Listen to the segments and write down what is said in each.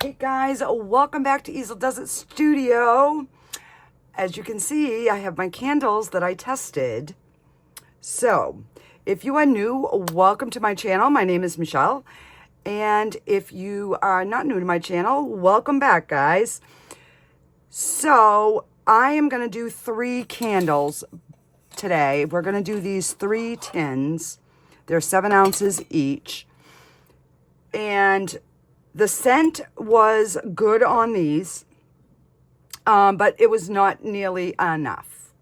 Hey guys, welcome back to Easel Does It Studio. As you can see, I have my candles that I tested. So, if you are new, welcome to my channel. My name is Michelle. And if you are not new to my channel, welcome back, guys. So, I am going to do 3 candles today. We're going to do these 3 tins. They're 7 ounces each. And the scent was good on these, but it was not nearly enough.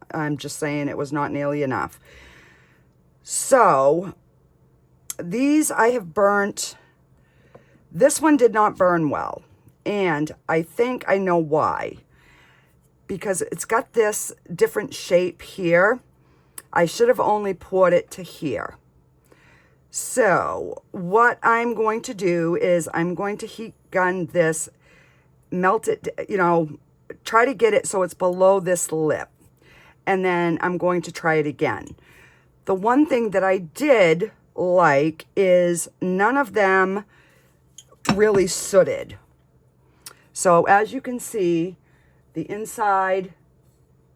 I'm just saying it was not nearly enough. So, these I have burnt. This one did not burn well, and I think I know why. Because it's got this different shape here. I should have only poured it to here. So what I'm going to do is I'm going to heat gun this, melt it, try to get it so it's below this lip. And then I'm going to try it again. The one thing that I did like is none of them really sooted. So as you can see, the inside,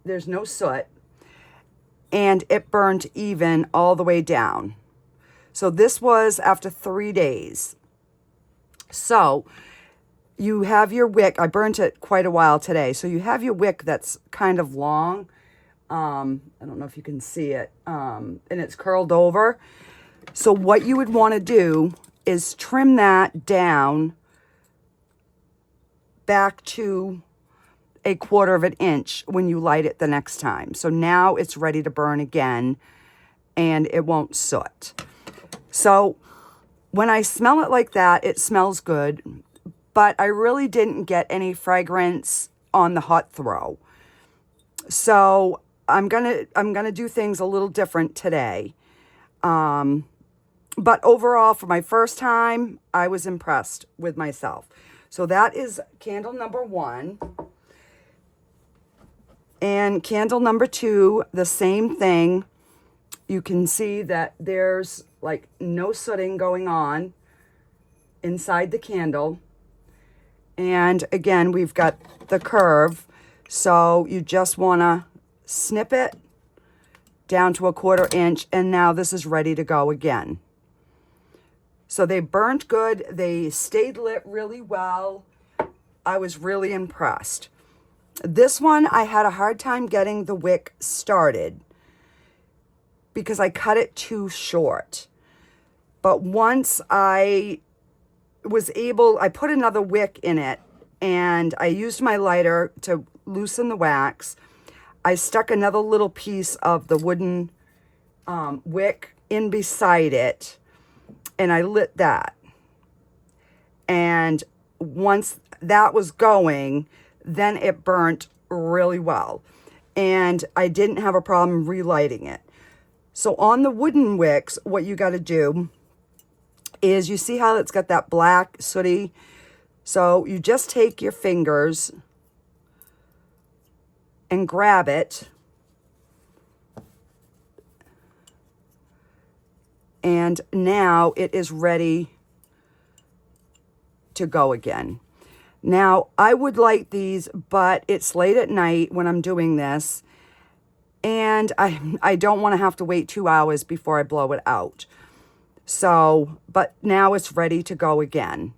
there's no soot. And it burned even all the way down. So this was after 3 days. So you have your wick. I burnt it quite a while today. So you have your wick that's kind of long. I don't know if you can see it. And it's curled over. So what you would want to do is trim that down back to 1/4 of an inch when you light it the next time. So now it's ready to burn again and it won't soot. So when I smell it like that, it smells good, but I really didn't get any fragrance on the hot throw. So I'm gonna do things a little different today. But overall, for my first time, I was impressed with myself. So that is candle number 1. And candle number 2, the same thing. You can see that there's like no sooting going on inside the candle. And again, we've got the curve. So you just want to snip it down to 1/4 inch. And now this is ready to go again. So they burnt good. They stayed lit really well. I was really impressed. This one, I had a hard time getting the wick started because I cut it too short. But once I was able, I put another wick in it and I used my lighter to loosen the wax. I stuck another little piece of the wooden wick in beside it and I lit that. And once that was going, then it burnt really well. And I didn't have a problem relighting it. So on the wooden wicks, what you got to do is you see how it's got that black sooty. So you just take your fingers and grab it. And now it is ready to go again. Now, I would light these, but it's late at night when I'm doing this. And I don't want to have to wait 2 hours before I blow it out. So, but now it's ready to go again.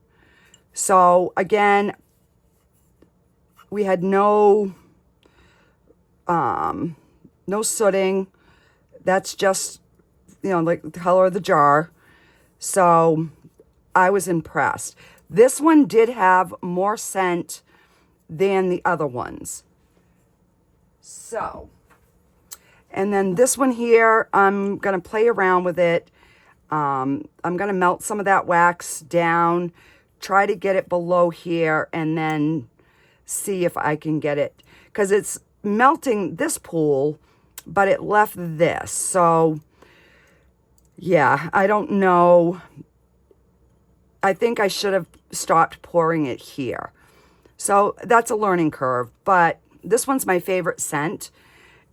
So, again, we had no sooting. That's just, like the color of the jar. So, I was impressed. This one did have more scent than the other ones. So, and then this one here, I'm going to play around with it. I'm going to melt some of that wax down, try to get it below here, and then see if I can get it. Because it's melting this pool, but it left this. So, yeah, I don't know. I think I should have stopped pouring it here. So that's a learning curve, but this one's my favorite scent.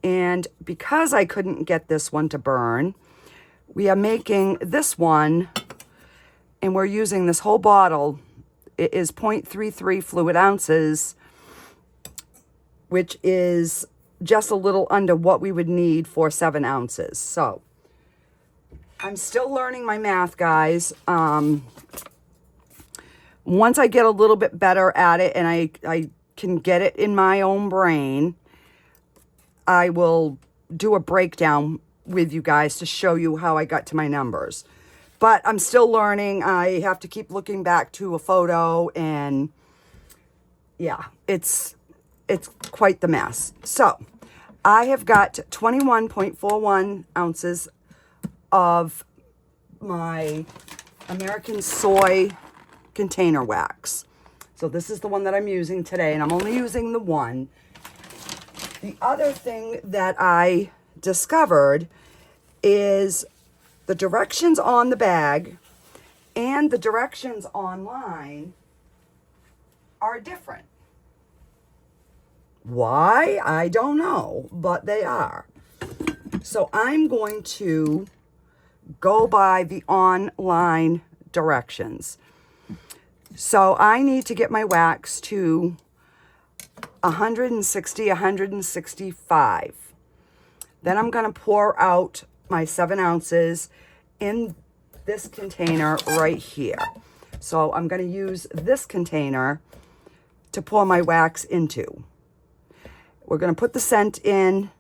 And because I couldn't get this one to burn, we are making this one, and we're using this whole bottle it is 0.33 fluid ounces, which is just a little under what we would need for 7 ounces. So I'm still learning my math, guys. Once I get a little bit better at it and I can get it in my own brain, I will do a breakdown with you guys to show you how I got to my numbers. But I'm still learning. I have to keep looking back to a photo, and yeah, it's quite the mess. So I have got 21.41 ounces of my American soy container wax. So this is the one that I'm using today, and I'm only using the one. The other thing that I discovered is the directions on the bag and the directions online are different. Why? I don't know, but they are. So I'm going to go by the online directions. So I need to get my wax to 160, 165. Then I'm going to pour out my 7 ounces in this container right here. So I'm going to use this container to pour my wax into. We're going to put the scent in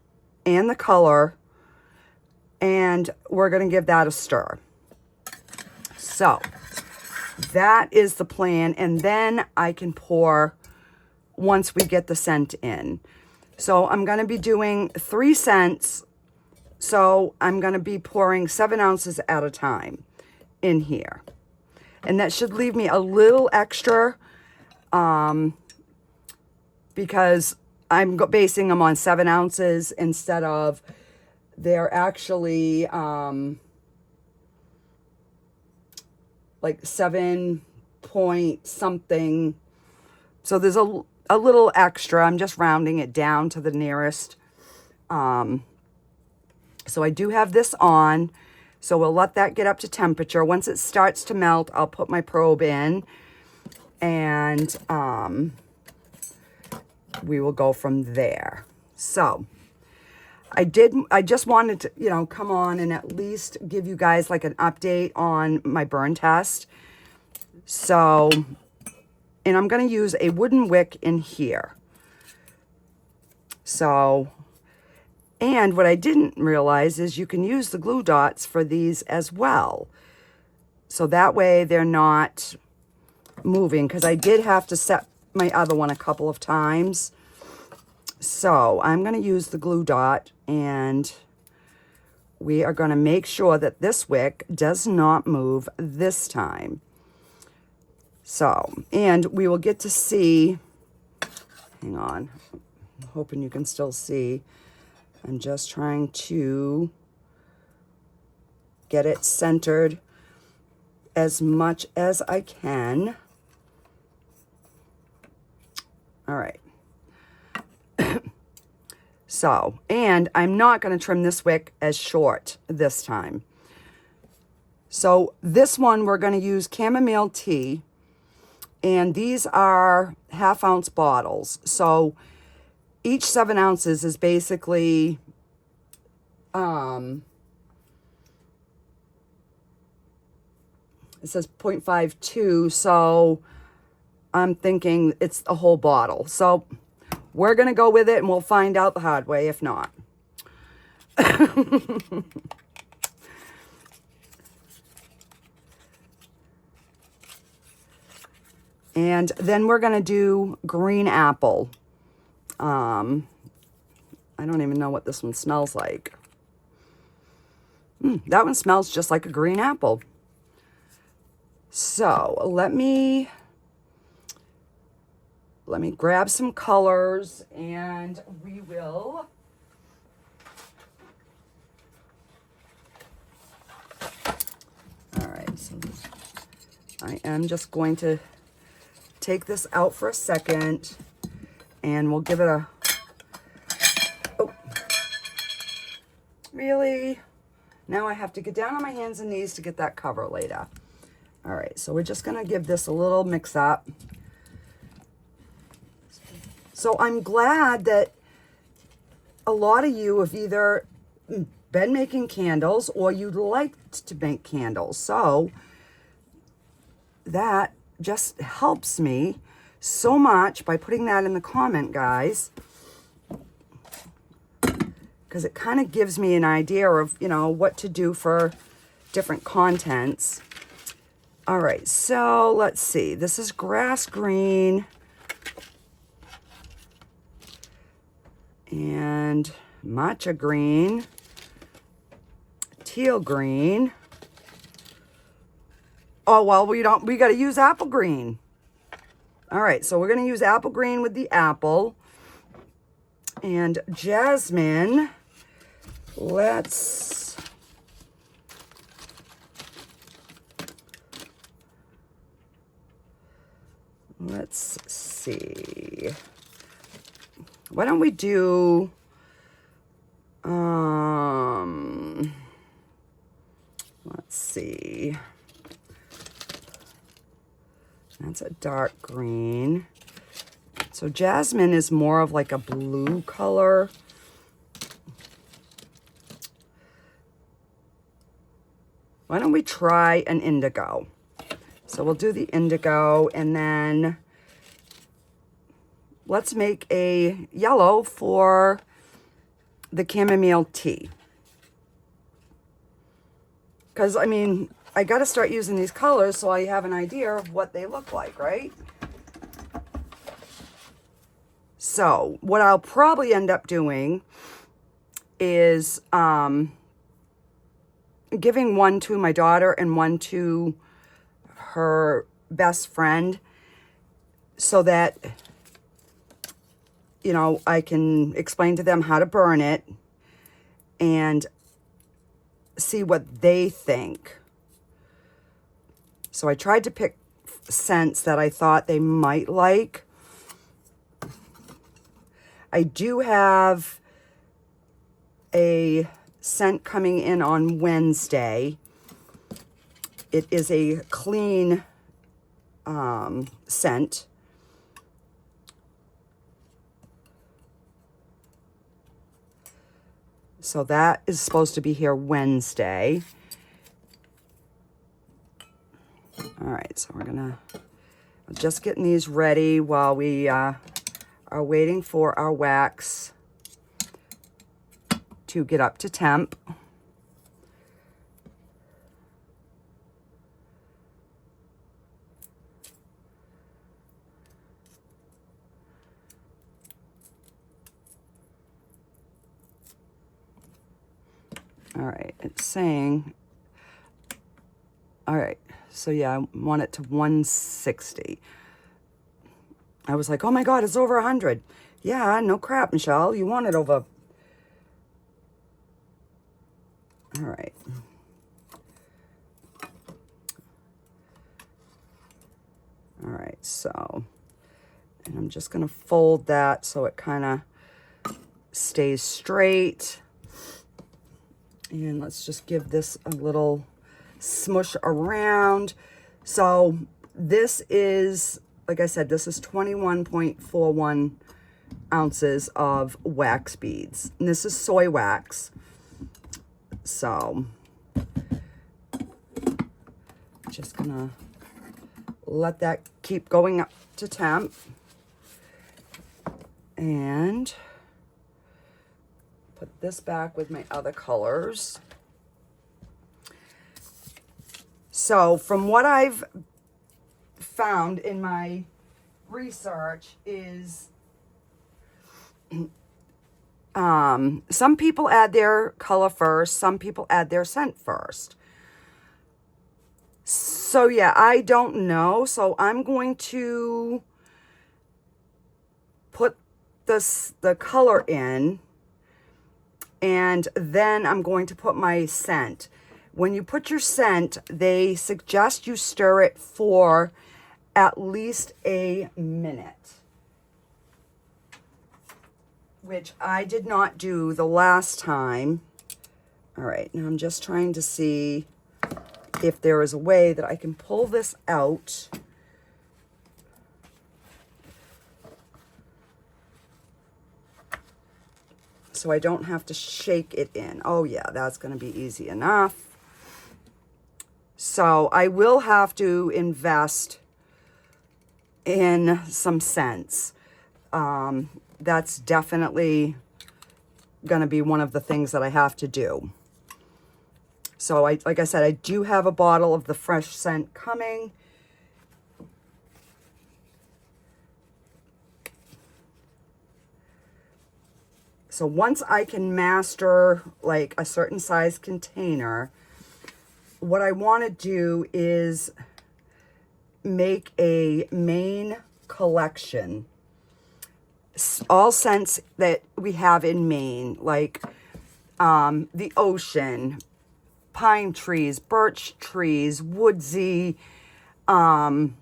and the color, and we're going to give that a stir. So that is the plan, and then I can pour once we get the scent in. So I'm going to be doing 3 scents. So I'm going to be pouring 7 ounces at a time in here. And that should leave me a little extra because I'm basing them on 7 ounces instead of, they're actually like 7 point something. So there's a little extra. I'm just rounding it down to the nearest. So I do have this on. So we'll let that get up to temperature. Once it starts to melt, I'll put my probe in, and we will go from there. So I just wanted to, come on and at least give you guys like an update on my burn test. So, and I'm going to use a wooden wick in here. So, and what I didn't realize is you can use the glue dots for these as well. So that way they're not moving, because I did have to set my other one a couple of times. So I'm going to use the glue dot, and we are going to make sure that this wick does not move this time. So, and we will get to see, hang on, I'm hoping you can still see. I'm just trying to get it centered as much as I can. All right. So, and I'm not going to trim this wick as short this time. So this one we're going to use chamomile tea, and these are 1/2 ounce bottles. So each 7 ounces is basically, it says 0.52. So I'm thinking it's a whole bottle. So we're going to go with it, and we'll find out the hard way if not. And then we're going to do green apple. I don't even know what this one smells like. That one smells just like a green apple. So let me grab some colors, and we will all right, so I am just going to take this out for a second, and we'll give it a, oh, really? Now I have to get down on my hands and knees to get that cover later. All right, so we're just gonna give this a little mix up. So I'm glad that a lot of you have either been making candles or you'd like to make candles. So that just helps me so much by putting that in the comment, guys, because it kind of gives me an idea of, you know, what to do for different contents. All right, so let's see. This is grass green and matcha green, teal green. Oh, well, we got to use apple green. All right, so we're going to use apple green with the apple. And jasmine, let's see. Why don't we do, let's see. That's a dark green. So jasmine is more of like a blue color. Why don't we try an indigo? So we'll do the indigo, and then let's make a yellow for the chamomile tea. Because, I mean, I got to start using these colors so I have an idea of what they look like, right? So what I'll probably end up doing is giving one to my daughter and one to her best friend so that, you know, I can explain to them how to burn it and see what they think. So I tried to pick scents that I thought they might like. I do have a scent coming in on Wednesday. It is a clean scent. So that is supposed to be here Wednesday. All right, so we're gonna just getting these ready while we are waiting for our wax to get up to temp. All right, it's saying, all right, so yeah, I want it to 160. I was like, oh my God, it's over 100. Yeah, no crap, Michelle, you want it over. All right. All right, so, and I'm just gonna fold that so it kind of stays straight. And let's just give this a little smush around. So this is, like I said, this is 21.41 ounces of wax beads. And this is soy wax. So just gonna let that keep going up to temp. And put this back with my other colors. So from what I've found in my research is some people add their color first, some people add their scent first. So yeah, I don't know. So I'm going to put the color in, and then I'm going to put my scent. When you put your scent, they suggest you stir it for at least a minute, which I did not do the last time. All right, now I'm just trying to see if there is a way that I can pull this out. So I don't have to shake it in. Oh yeah, that's going to be easy enough. So I will have to invest in some scents. That's definitely going to be one of the things that I have to do. So like I said, I do have a bottle of the fresh scent coming. So once I can master like a certain size container, what I want to do is make a main collection. All scents that we have in Maine, like the ocean, pine trees, birch trees, woodsy, you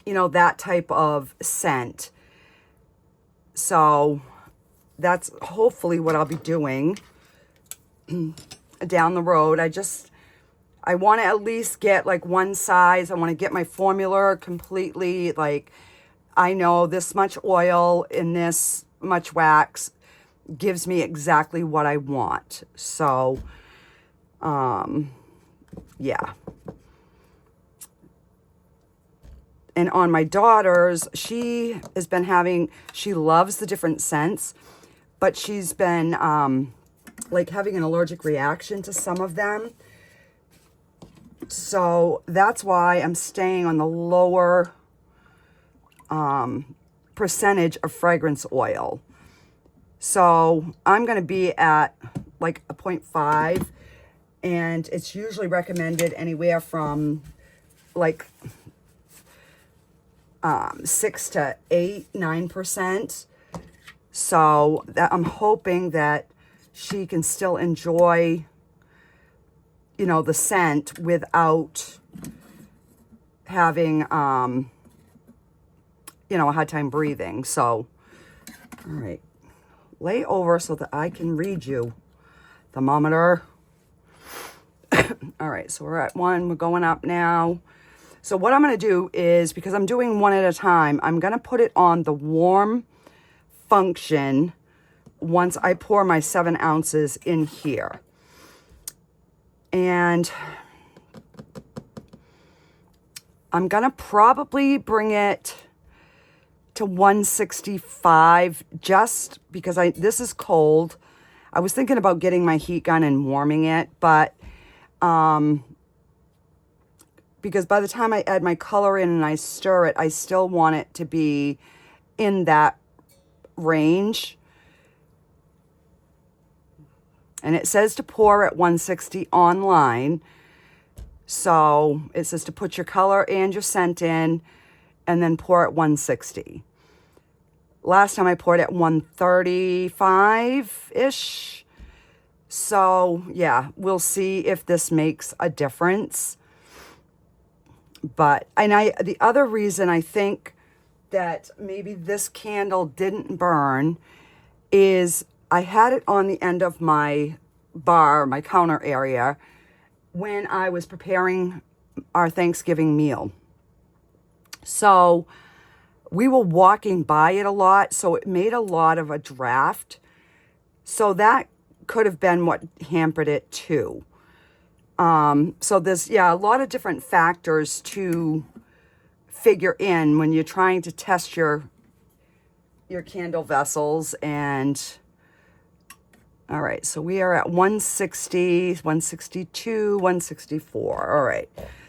know, that type of scent. So that's hopefully what I'll be doing down the road. I want to at least get like one size. I want to get my formula completely, like, I know this much oil in this much wax gives me exactly what I want. So, yeah. And on my daughter's, she has been having, she loves the different scents, but she's been, like having an allergic reaction to some of them. So that's why I'm staying on the lower percentage of fragrance oil. So I'm going to be at like a 0.5, and it's usually recommended anywhere from like 6 to 8, 9%. So that I'm hoping that she can still enjoy, you know, the scent without having, you know, a hard time breathing. So, all right, lay over so that I can read you. Thermometer. All right, so we're at 1. We're going up now. So what I'm going to do is, because I'm doing one at a time, I'm going to put it on the warm function once I pour my 7 ounces in here. And I'm going to probably bring it to 165 just because this is cold. I was thinking about getting my heat gun and warming it, but because by the time I add my color in and I stir it, I still want it to be in that range. And it says to pour at 160 online. So it says to put your color and your scent in and then pour at 160. Last time I poured at 135-ish. So yeah, we'll see if this makes a difference. But, and the other reason I think that maybe this candle didn't burn is I had it on the end of my bar, my counter area, when I was preparing our Thanksgiving meal. So we were walking by it a lot, so it made a lot of a draft. So that could have been what hampered it too. So there's, yeah, a lot of different factors to figure in when you're trying to test your candle vessels. And all right, so we are at 160, 162, 164. All right,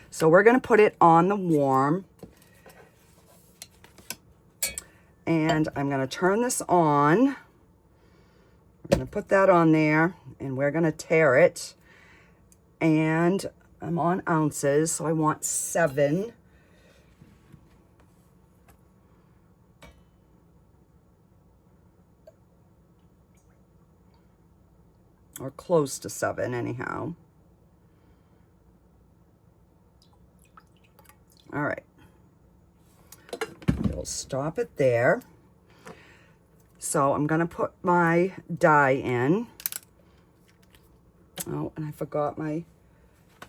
so we're going to put it on the warm. And I'm going to turn this on. We're going to put that on there, and we're going to tare it. And I'm on ounces, so I want 7. Or close to 7, anyhow. All right. We'll stop it there. So I'm going to put my dye in. Oh, and I forgot my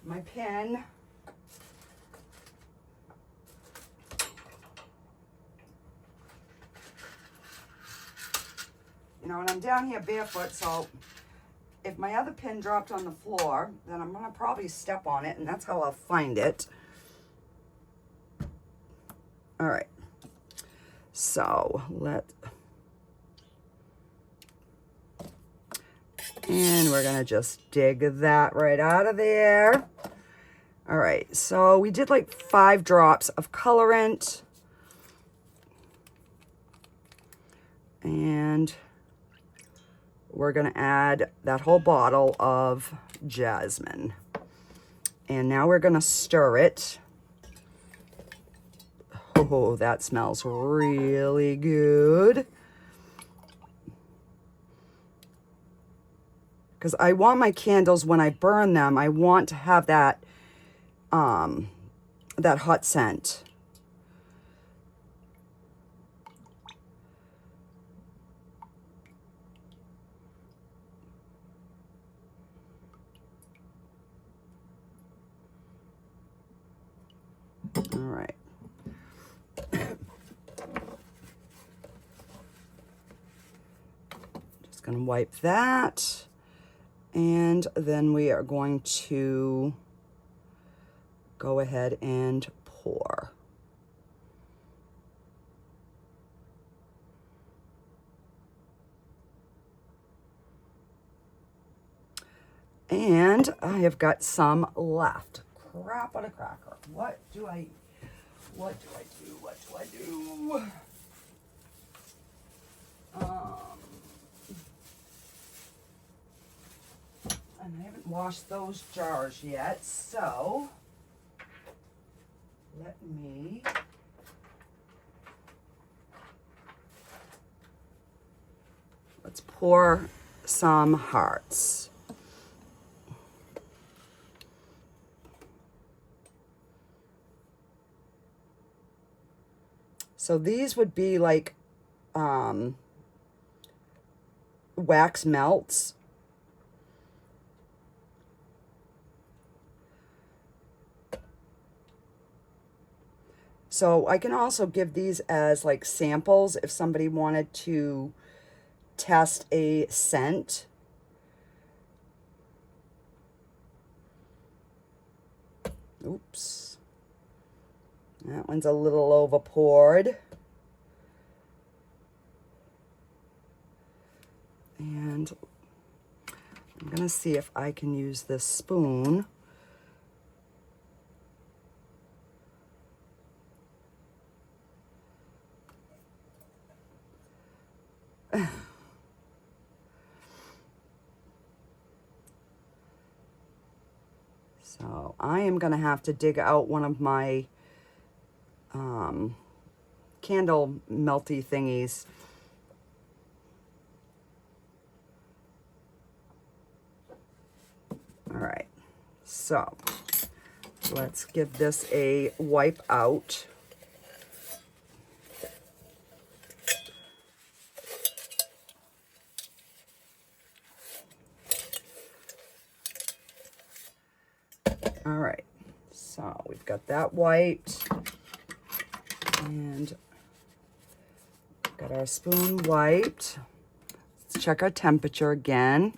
my pin. You know, and I'm down here barefoot, so if my other pin dropped on the floor, then I'm gonna probably step on it, and that's how I'll find it. All right, so and we're gonna just dig that right out of there. All right, so we did like 5 drops of colorant. And we're gonna add that whole bottle of jasmine. And now we're gonna stir it. Oh, that smells really good. Because I want my candles, when I burn them, I want to have that, that hot scent. All right. Just gonna wipe that. And then we are going to go ahead and pour. And I have got some left. Crap on a cracker. What do I do? And I haven't washed those jars yet, so let's pour some hearts. So these would be like wax melts. So I can also give these as like samples if somebody wanted to test a scent. Oops. That one's a little over poured. And I'm gonna see if I can use this spoon. So I am gonna have to dig out one of my candle melty thingies. All right, so let's give this a wipe out. All right, so we've got that wiped, and got our spoon wiped. Let's check our temperature again.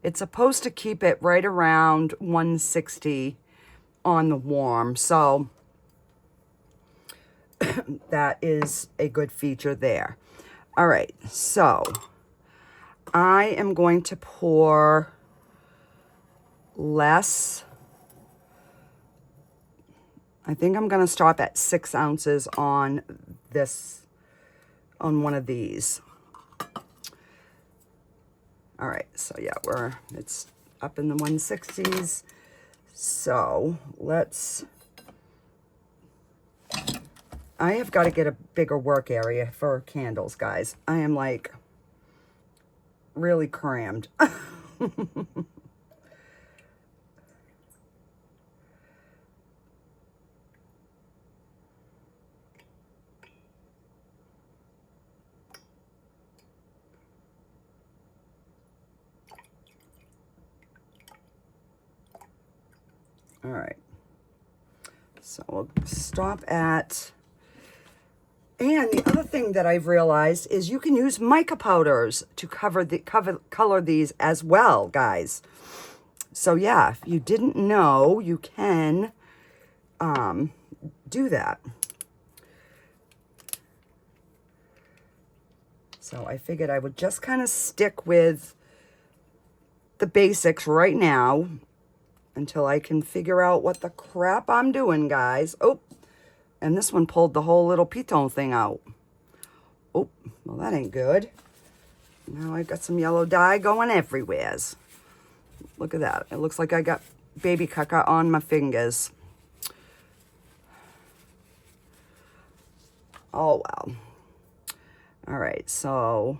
It's supposed to keep it right around 160 on the warm, so that is a good feature there. All right, so I am going to pour less. I think I'm going to stop at 6 ounces on this, on one of these. All right, so yeah, it's up in the 160s. So I have got to get a bigger work area for candles, guys. I am like really crammed. All right. So we'll stop at, and the other thing that I've realized is you can use mica powders to color these as well, guys. So yeah, if you didn't know, you can do that. So I figured I would just kind of stick with the basics right now until I can figure out what the crap I'm doing, guys. Oh, and this one pulled the whole little piton thing out. Oh, well, that ain't good. Now I've got some yellow dye going everywhere. Look at that. It looks like I got baby caca on my fingers. Oh, well. All right, so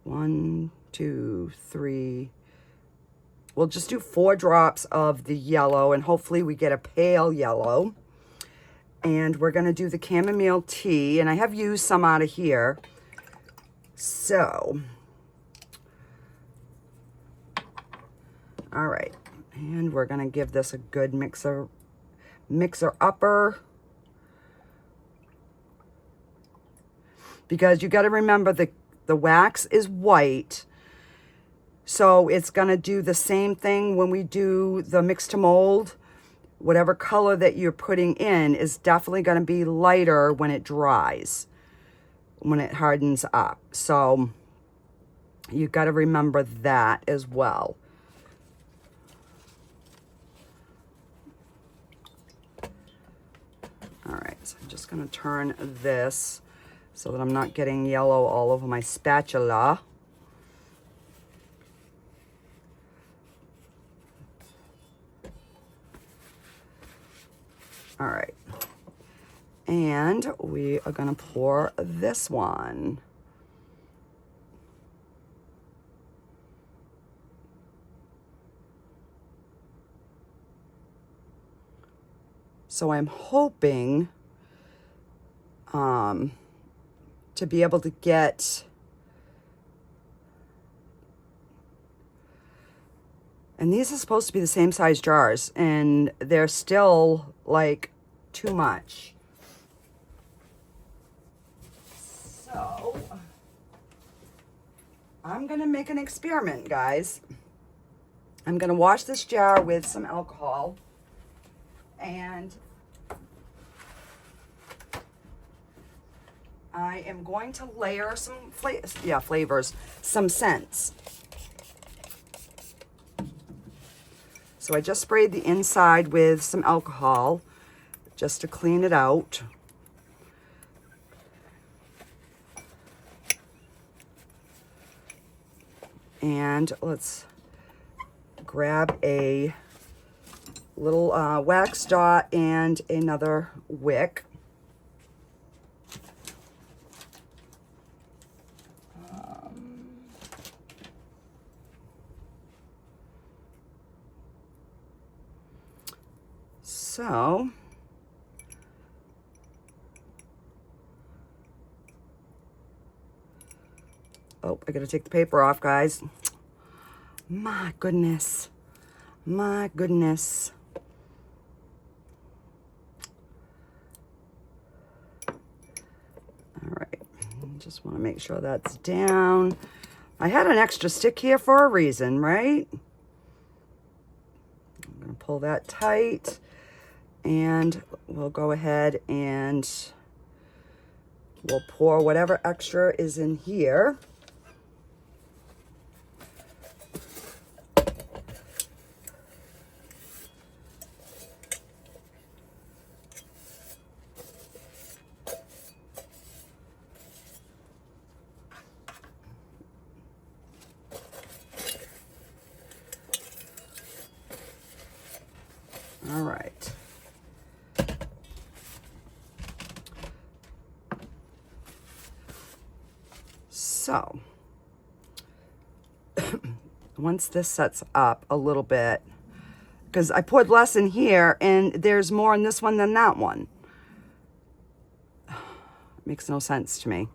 1, 2, 3. We'll just do 4 drops of the yellow, and hopefully we get a pale yellow. And we're going to do the chamomile tea, and I have used some out of here. So, all right, and we're going to give this a good mixer upper. Because you got to remember the wax is white. So it's going to do the same thing when we do the mix to mold. Whatever color that you're putting in is definitely going to be lighter when it dries, when it hardens up. So you got to remember that as well. All right, so I'm just going to turn this so that I'm not getting yellow all over my spatula. All right. And we are going to pour this one. So I'm hoping to be able to get, and these are supposed to be the same size jars, and they're still like too much. So I'm gonna make an experiment, guys. I'm gonna wash this jar with some alcohol, and I am going to layer some flavors, some scents. So I just sprayed the inside with some alcohol just to clean it out. And let's grab a little wax dot and another wick. So, oh, I gotta take the paper off, guys. My goodness. My goodness. All right, just want to make sure that's down. I had an extra stick here for a reason, right? I'm gonna pull that tight. And we'll go ahead and we'll pour whatever extra is in here. All right. So, once this sets up a little bit, because I poured less in here and there's more in this one than that one. Makes no sense to me.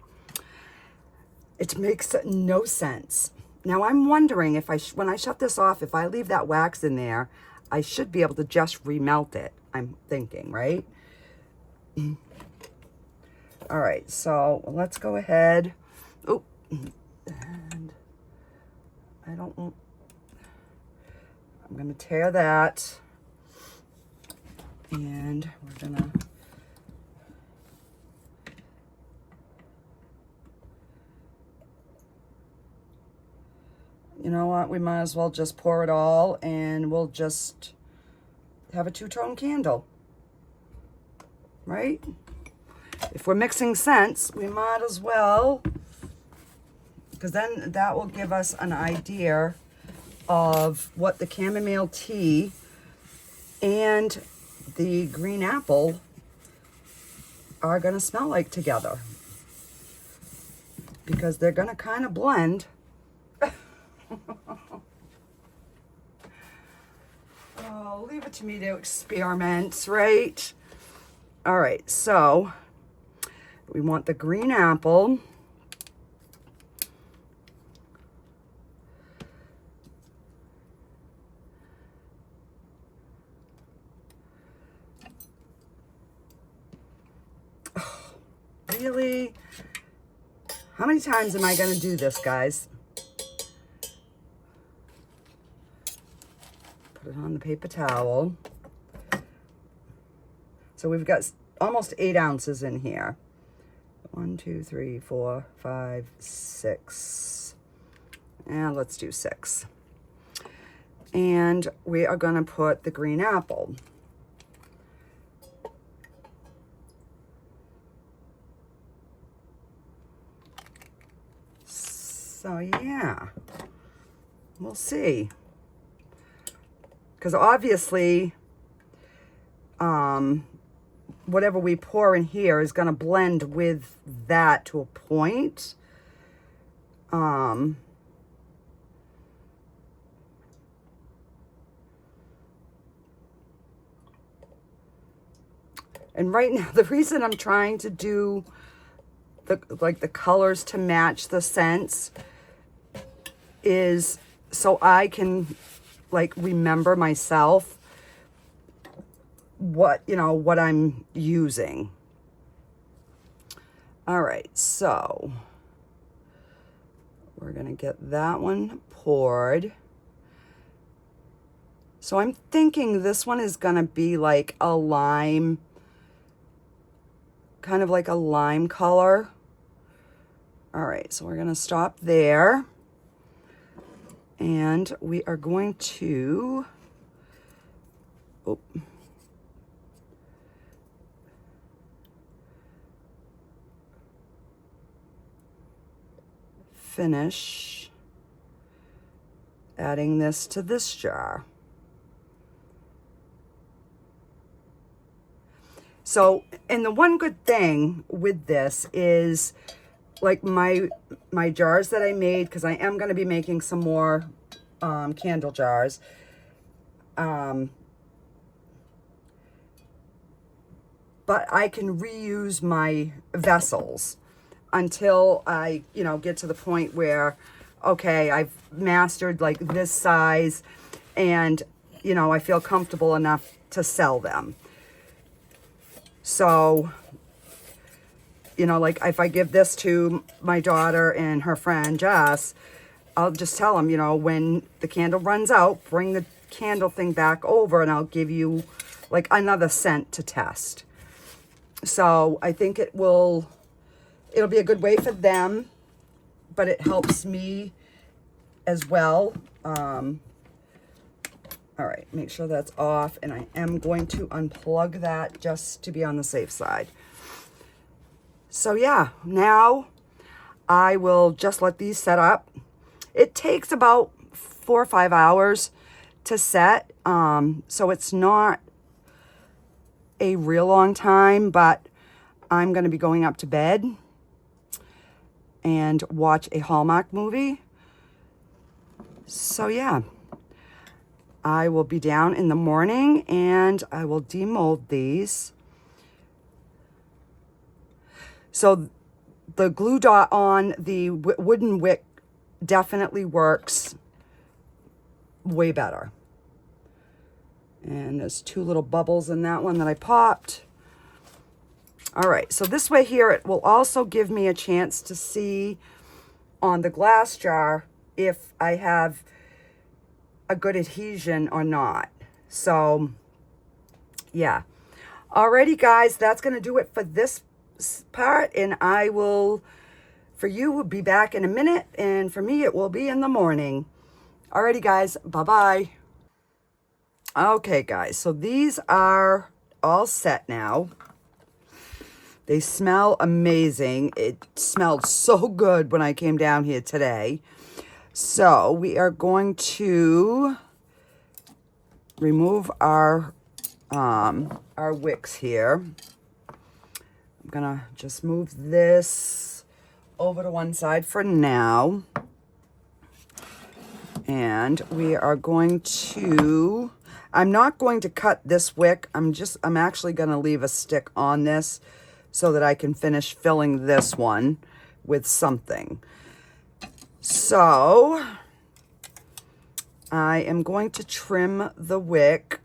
It makes no sense. Now I'm wondering if when I shut this off, if I leave that wax in there, I should be able to just remelt it, I'm thinking, right? All right, so let's go ahead. Oh, and I'm going to tear that. And we're going to you know what, we might as well just pour it all and we'll just have a two-tone candle, right? If we're mixing scents, we might as well, because then that will give us an idea of what the chamomile tea and the green apple are going to smell like together, because they're going to kind of blend. Oh, leave it to me to experiment, right? All right, so we want the green apple. Oh, really? How many times am I going to do this, guys? Put it on the paper towel. So we've got almost 8 ounces in here. 1, 2, 3, 4, 5, 6. And let's do 6. And we are going to put the green apple. So yeah, we'll see. Because obviously, whatever we pour in here is going to blend with that to a point. And right now, the reason I'm trying to do the colors to match the scents is so I can remember myself what I'm using. All right, so we're gonna get that one poured. So I'm thinking this one is gonna be like a lime, kind of like a lime color. All right, so we're gonna stop there. And we are going to, finish adding this to this jar. So, and the one good thing with this is, like my jars that I made, because I am going to be making some more candle jars. But I can reuse my vessels until I, get to the point where, okay, I've mastered like this size and, I feel comfortable enough to sell them. So, like if I give this to my daughter and her friend Jess, I'll just tell them, when the candle runs out, bring the candle thing back over and I'll give you like another scent to test. So I think it'll be a good way for them, but it helps me as well. All right, make sure that's off, and I am going to unplug that just to be on the safe side. So yeah, now I will just let these set up. It takes about 4 or 5 hours to set, so it's not a real long time, but I'm going to be going up to bed and watch a Hallmark movie. So yeah, I will be down in the morning and I will demold these. So the glue dot on the wooden wick definitely works way better. And there's 2 little bubbles in that one that I popped. All right, so this way here, it will also give me a chance to see on the glass jar if I have a good adhesion or not. So, yeah. Alrighty, guys, that's going to do it for this part. And I will, for you, will be back in a minute. And for me, it will be in the morning. Alrighty, guys, bye-bye. Okay, guys, so these are all set now. They smell amazing. It smelled so good when I came down here today. So we are going to remove our wicks here. I'm gonna just move this over to one side for now. And we are going to, I'm not going to cut this wick. I'm actually gonna leave a stick on this so that I can finish filling this one with something. So I am going to trim the wick.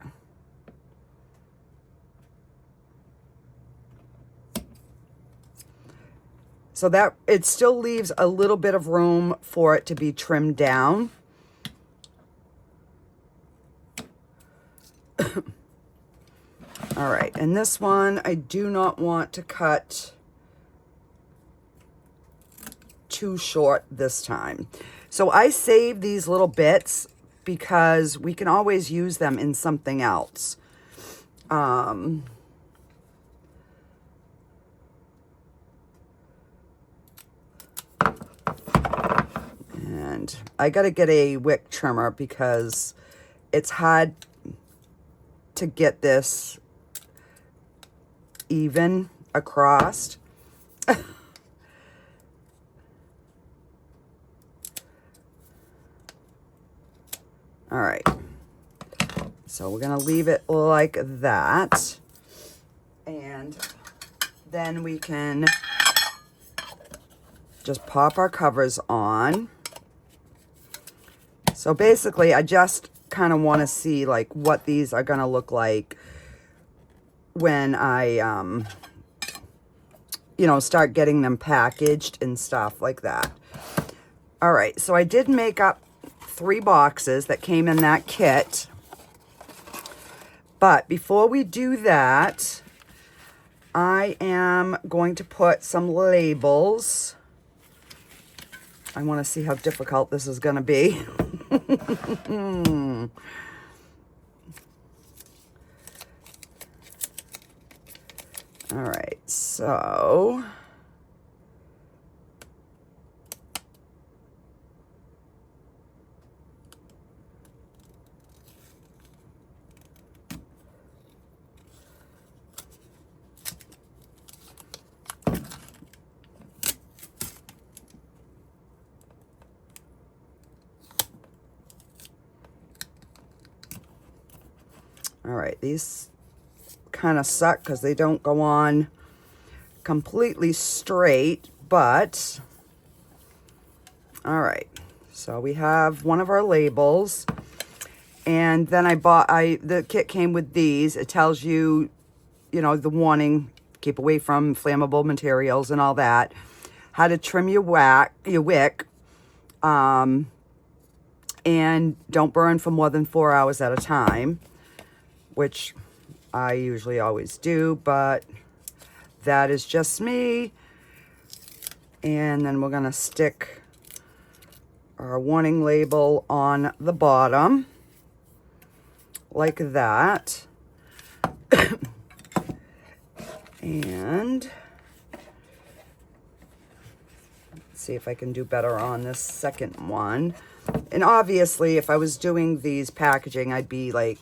So that it still leaves a little bit of room for it to be trimmed down. All right, and this one I do not want to cut too short this time. So I save these little bits because we can always use them in something else. And I got to get a wick trimmer because it's hard to get this even across. All right, so we're gonna leave it like that, and then we can just pop our covers on. So basically, I just kind of want to see like what these are gonna look like when I, you know, start getting them packaged and stuff like that. All right, so I did make up 3 boxes that came in that kit. But before we do that, I am going to put some labels. I want to see how difficult this is going to be. All right, so all right, these kind of suck because they don't go on completely straight, but all right, so we have one of our labels, and then the kit came with these. It tells you, you know, the warning, keep away from flammable materials and all that, how to trim your wick, and don't burn for more than 4 hours at a time, which I usually always do, but that is just me. And then we're going to stick our warning label on the bottom like that. And let's see if I can do better on this second one. And obviously, if I was doing these packaging, I'd be like,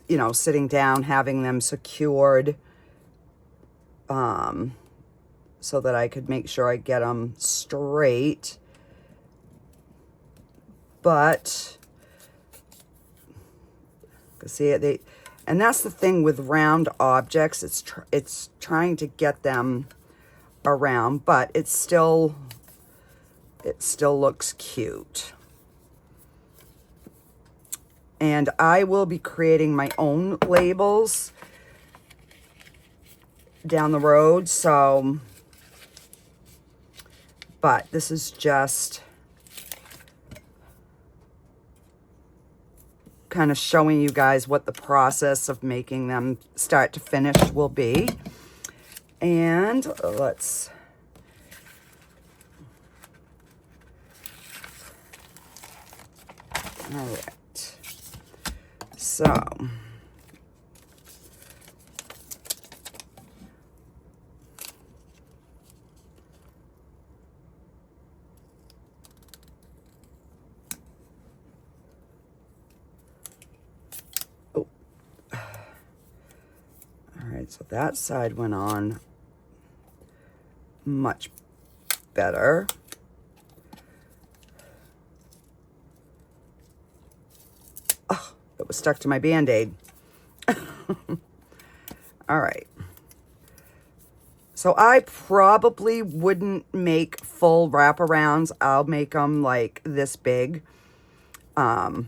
you know, sitting down, having them secured, so that I could make sure I get them straight. But, see, and that's the thing with round objects. It's trying to get them around, but it still looks cute. And I will be creating my own labels down the road, so, but this is just kind of showing you guys what the process of making them start to finish will be. And let's, all right, so so that side went on much better. Oh, it was stuck to my Band-Aid. All right. So I probably wouldn't make full wraparounds. I'll make them like this big. So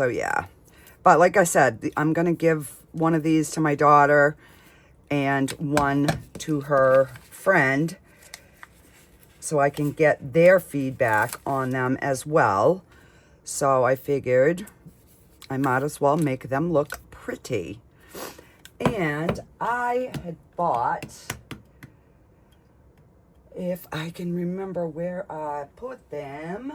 yeah. But like I said, I'm going to give one of these to my daughter and one to her friend so I can get their feedback on them as well. So I figured I might as well make them look pretty. And I had bought, if I can remember where I put them,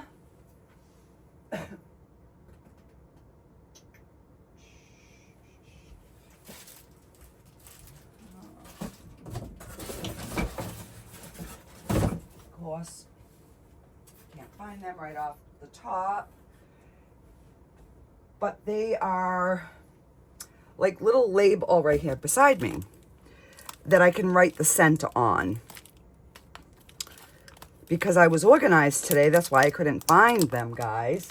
course, can't find them right off the top, but they are like little label, oh, right here beside me, that I can write the scent on. Because I was organized today, that's why I couldn't find them, guys.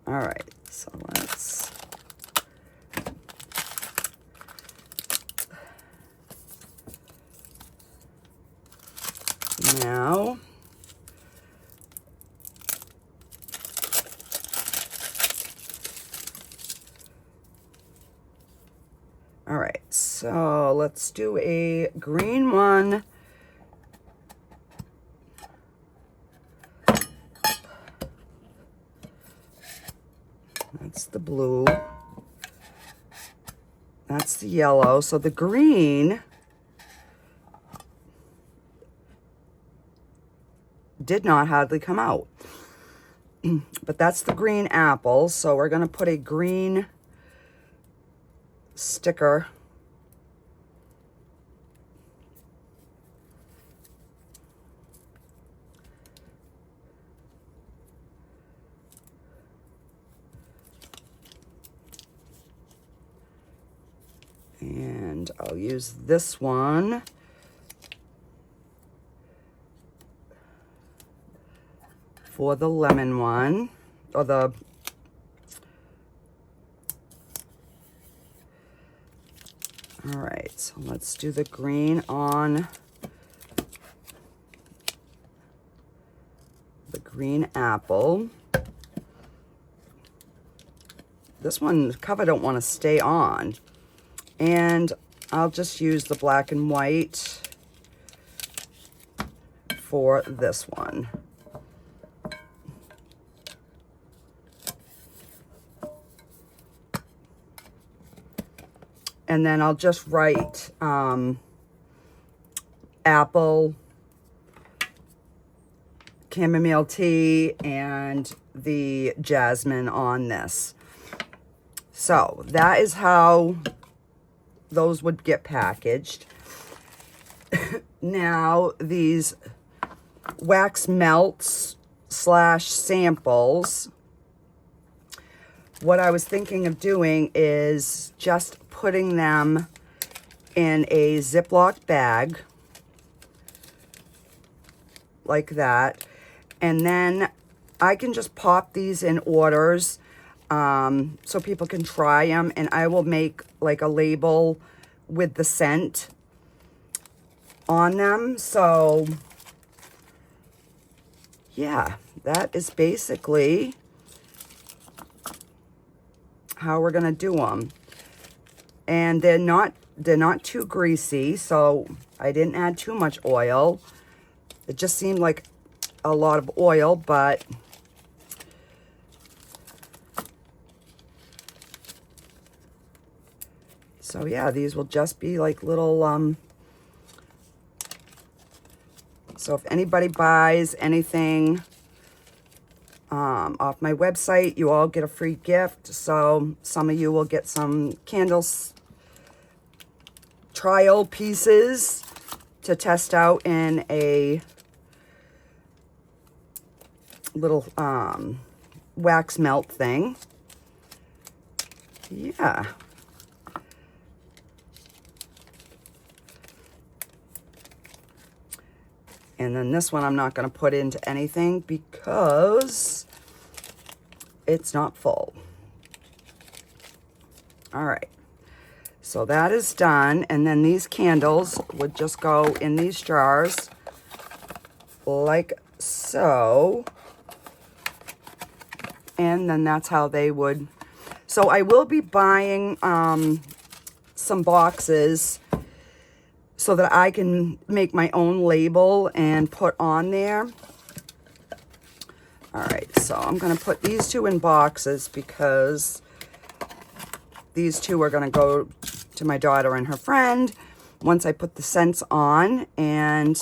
All right, so let's, now, all right, so let's do a green one. That's the blue. That's the yellow. So the green did not hardly come out. But that's the green apple. So we're going to put a green sticker and I'll use this one for the lemon one, or the, all right, so let's do the green on the green apple. This one, cover don't want to stay on. And I'll just use the black and white for this one. And then I'll just write apple, chamomile tea, and the jasmine on this. So that is how those would get packaged. Now these wax melts / samples, what I was thinking of doing is just putting them in a Ziploc bag like that, and then I can just pop these in orders so people can try them, and I will make like a label with the scent on them. So yeah, that is basically how we're going to do them. And they're not too greasy, so I didn't add too much oil. It just seemed like a lot of oil, but so yeah, these will just be like little, so if anybody buys anything off my website, you all get a free gift. So some of you will get some candles trial pieces to test out in a little wax melt thing. Yeah. And then this one I'm not going to put into anything because it's not full. All right. So that is done. And then these candles would just go in these jars like so. And then that's how they would. So I will be buying some boxes so that I can make my own label and put on there. All right, so I'm going to put these two in boxes because these two are going to go to my daughter and her friend once I put the scents on. And,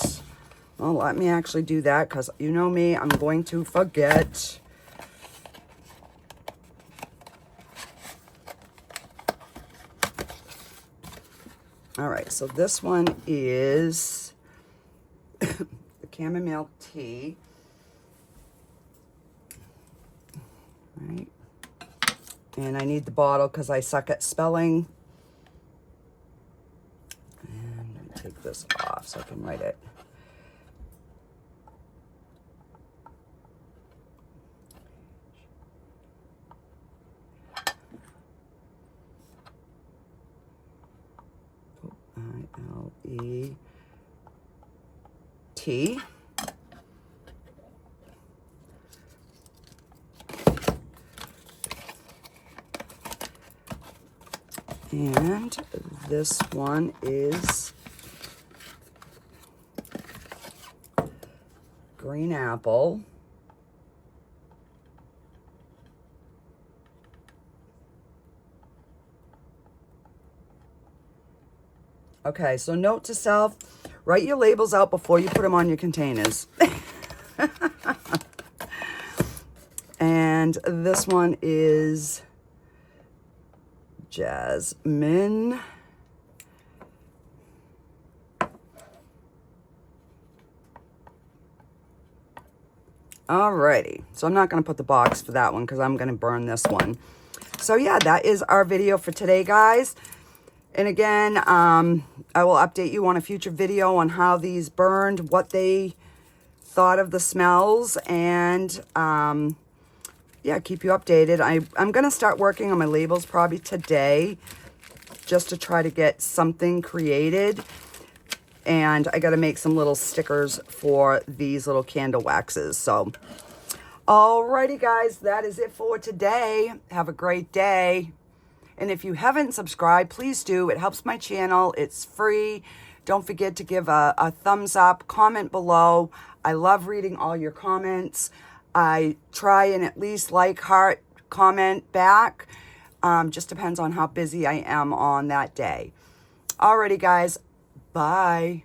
well, let me actually do that because you know me, I'm going to forget. All right, so this one is the chamomile tea. All right. And I need the bottle because I suck at spelling. And let me take this off so I can write it. I-L-E-T. And this one is green apple. Okay, so note to self, write your labels out before you put them on your containers. And this one is jasmine. Alrighty, so I'm not going to put the box for that one because I'm going to burn this one. So yeah, that is our video for today, guys. And again, I will update you on a future video on how these burned, what they thought of the smells, and yeah, keep you updated. I'm going to start working on my labels probably today just to try to get something created. And I got to make some little stickers for these little candle waxes. So, alrighty, guys, that is it for today. Have a great day. And if you haven't subscribed, please do. It helps my channel. It's free. Don't forget to give a thumbs up, comment below. I love reading all your comments. I try and at least like, heart, comment back. Just depends on how busy I am on that day. Alrighty, guys. Bye.